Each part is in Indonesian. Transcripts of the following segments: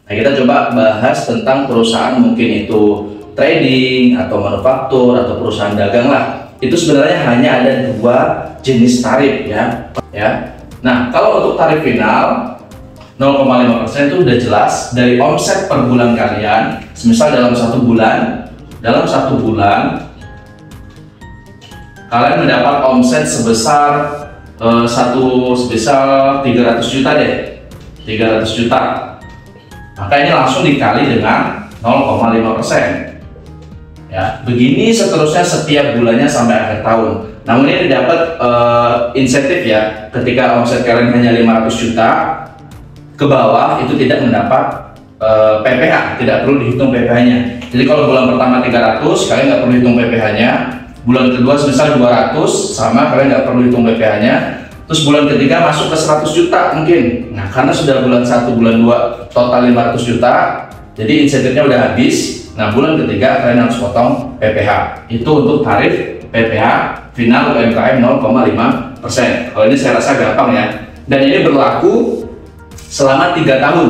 Nah, kita coba bahas tentang perusahaan mungkin itu trading atau manufaktur atau perusahaan dagang lah. Itu sebenarnya hanya ada dua jenis tarif ya. Nah, kalau untuk tarif final 0,5% itu udah jelas dari omset per bulan kalian. Semisal dalam satu bulan kalian mendapat omset sebesar 300 juta deh, 300 juta. Maka ini langsung dikali dengan 0,5%. Ya, begini seterusnya setiap bulannya sampai akhir tahun. Namun ini dapat insentif ya, ketika omset kalian hanya 500 juta ke bawah itu tidak mendapat PPh, tidak perlu dihitung PPh-nya. Jadi kalau bulan pertama 300 kalian nggak perlu hitung PPh-nya, bulan kedua sebesar 200 sama, kalian nggak perlu hitung PPh-nya. Terus bulan ketiga masuk ke 100 juta mungkin. Nah, karena sudah bulan 1, bulan 2 total 500 juta, jadi insentifnya udah habis. Nah, bulan ketiga kalian harus potong PPh. Itu untuk tarif PPh final UMKM 0,5%. Kalau ini saya rasa gampang ya. Dan ini berlaku selama 3 tahun.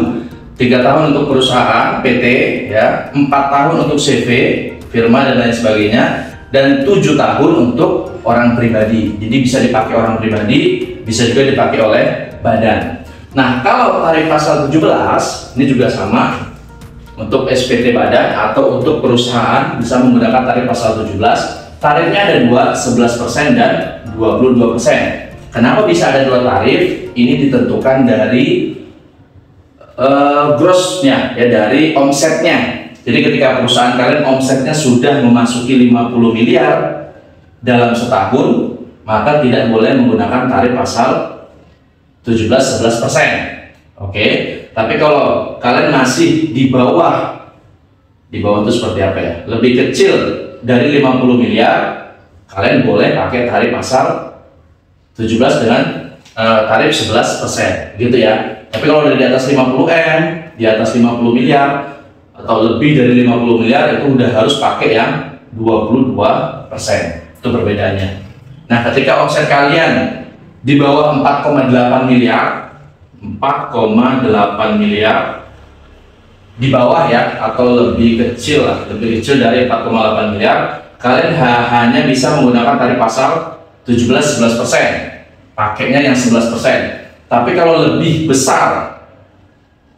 3 tahun untuk perusahaan PT ya, 4 tahun untuk CV, firma dan lain sebagainya, dan 7 tahun untuk orang pribadi. Jadi bisa dipakai orang pribadi, bisa juga dipakai oleh badan. Nah, kalau tarif pasal 17 ini juga sama. Untuk SPT badan atau untuk perusahaan bisa menggunakan tarif pasal 17. Tarifnya ada dua, 11% dan 22%. Kenapa bisa ada dua tarif? Ini ditentukan dari grossnya ya, dari omsetnya. Jadi ketika perusahaan kalian omsetnya sudah memasuki 50 miliar dalam setahun, maka tidak boleh menggunakan tarif pasal 17-11%. Oke, tapi kalau kalian masih di bawah itu seperti apa ya? Lebih kecil dari 50 miliar, kalian boleh pakai tarif pasal 17 dengan tarif 11%, gitu ya. Tapi kalau dari di atas 50M, di atas 50 miliar atau lebih dari 50 miliar itu udah harus pakai yang 22%. Itu perbedaannya. Nah, ketika omset kalian di bawah 4,8 miliar di bawah ya, atau lebih kecil dari 4,8 miliar, kalian hanya bisa menggunakan tarif pasal 17-11%, pakainya yang 11%. Tapi kalau lebih besar,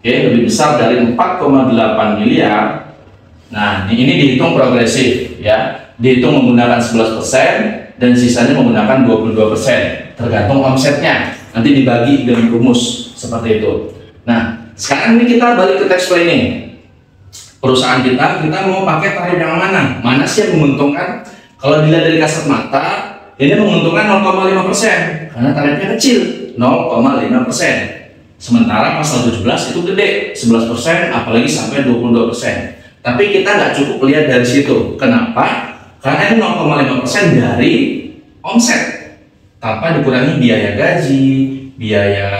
lebih besar dari 4,8 miliar, nah ini dihitung progresif ya, dihitung menggunakan 11% dan sisanya menggunakan 22%, tergantung omsetnya. Nanti dibagi dengan rumus seperti itu. Nah, sekarang ini kita balik ke tax planning. Perusahaan kita mau pakai tarif yang mana? Mana sih yang menguntungkan? Kalau dilihat dari kasat mata, ini menguntungkan 0,5% karena tarifnya kecil, 0,5%. Sementara pasal 17 itu gede, 11%, apalagi sampai 22%. Tapi kita nggak cukup lihat dari situ. Kenapa? Karena ini 0,5% dari omset, tanpa dikurangi biaya gaji, biaya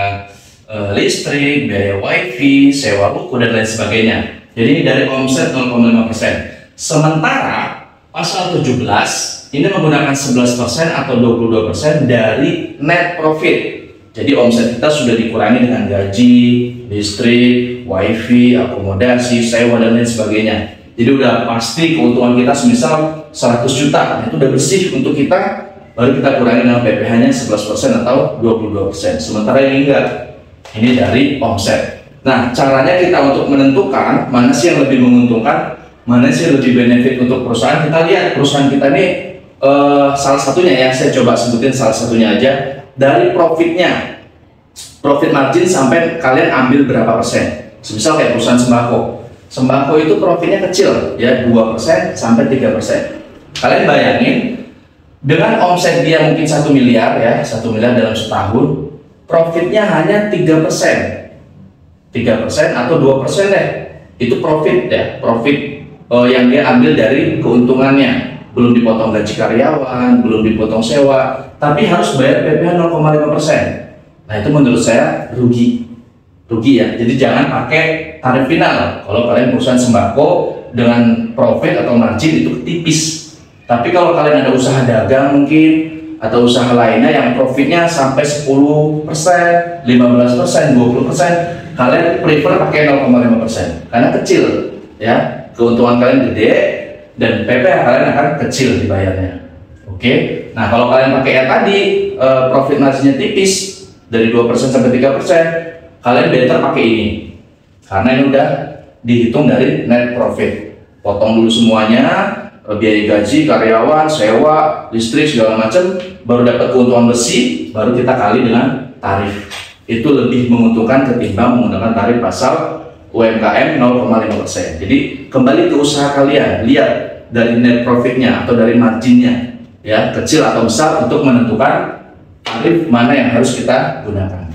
listrik, biaya wifi, sewa buku dan lain sebagainya. Jadi ini dari omset 0,5%. Sementara pasal 17 ini menggunakan 11% atau 22% dari net profit. Jadi omset kita sudah dikurangi dengan gaji, listrik, wifi, akomodasi, sewa dan lain sebagainya. Jadi udah pasti keuntungan kita semisal 100 juta, itu udah bersih untuk kita. Baru kita kurangi dengan PPh-nya 11% atau 22%. Sementara ini enggak, ini dari omset. Nah, caranya kita untuk menentukan mana sih yang lebih menguntungkan, mana sih yang lebih benefit untuk perusahaan. Kita lihat perusahaan kita ini salah satunya ya, saya coba sebutin salah satunya aja. Dari profitnya, profit margin sampai kalian ambil berapa persen. Semisal kayak perusahaan sembako itu profitnya kecil ya, 2% sampai 3%. Kalian bayangin, dengan omset dia mungkin 1 miliar ya, 1 miliar dalam setahun, profitnya hanya 3%, 3% atau 2% deh. Itu profit ya, profit yang dia ambil dari keuntungannya. Belum dipotong gaji karyawan, belum dipotong sewa, tapi harus bayar PPh 0,5%. Nah, itu menurut saya rugi ya. Jadi jangan pakai tarif final kalau kalian perusahaan sembako dengan profit atau margin itu tipis. Tapi kalau kalian ada usaha dagang mungkin atau usaha lainnya yang profitnya sampai 10%, 15%, 20%, kalian prefer pakai 0,5% karena kecil ya, keuntungan kalian gede dan PPh kalian akan kecil dibayarnya. Oke, nah kalau kalian pakai yang tadi profit marginnya tipis dari 2% sampai 3%, kalian better pakai ini karena ini udah dihitung dari net profit, potong dulu semuanya, biaya gaji karyawan, sewa, listrik segala macam, baru dapat keuntungan bersih, baru kita kali dengan tarif. Itu lebih menguntungkan ketimbang menggunakan tarif pasal UMKM 0,5%. Jadi kembali ke usaha kalian, lihat dari net profitnya atau dari marginnya ya, kecil atau besar untuk menentukan tarif mana yang harus kita gunakan.